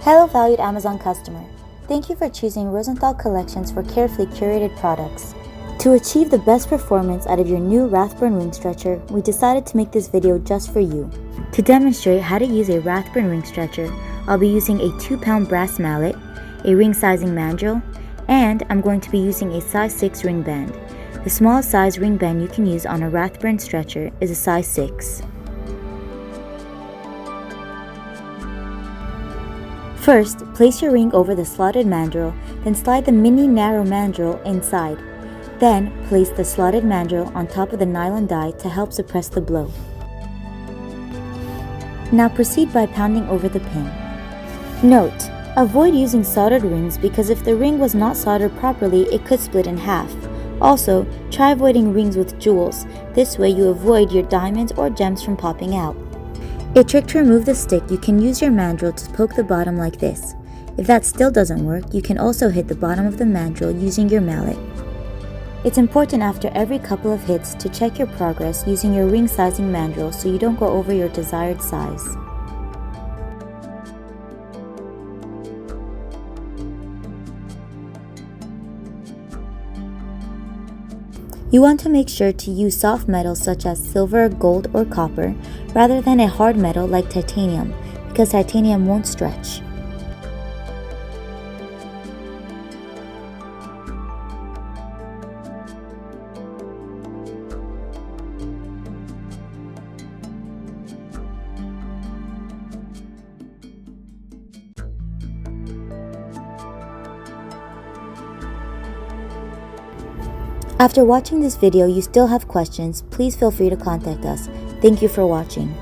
Hello valued Amazon customer. Thank you for choosing Rosenthal Collections for carefully curated products. To achieve the best performance out of your new Rathburn Ring Stretcher, we decided to make this video just for you. To demonstrate how to use a Rathburn Ring Stretcher, I'll be using a 2-pound brass mallet, a ring sizing mandrel, and I'm going to be using a size 6 ring band. The smallest size ring band you can use on a Rathburn stretcher is a size 6. First, place your ring over the slotted mandrel, then slide the mini narrow mandrel inside. Then, place the slotted mandrel on top of the nylon die to help suppress the blow. Now proceed by pounding over the pin. Note: avoid using soldered rings because if the ring was not soldered properly, it could split in half. Also, try avoiding rings with jewels. This way you avoid your diamonds or gems from popping out. A trick to remove the stick, you can use your mandrel to poke the bottom like this. If that still doesn't work, you can also hit the bottom of the mandrel using your mallet. It's important after every couple of hits to check your progress using your ring sizing mandrel so you don't go over your desired size. You want to make sure to use soft metals such as silver, gold, or copper rather than a hard metal like titanium, because titanium won't stretch. After watching this video you still have questions, please feel free to contact us. Thank you for watching.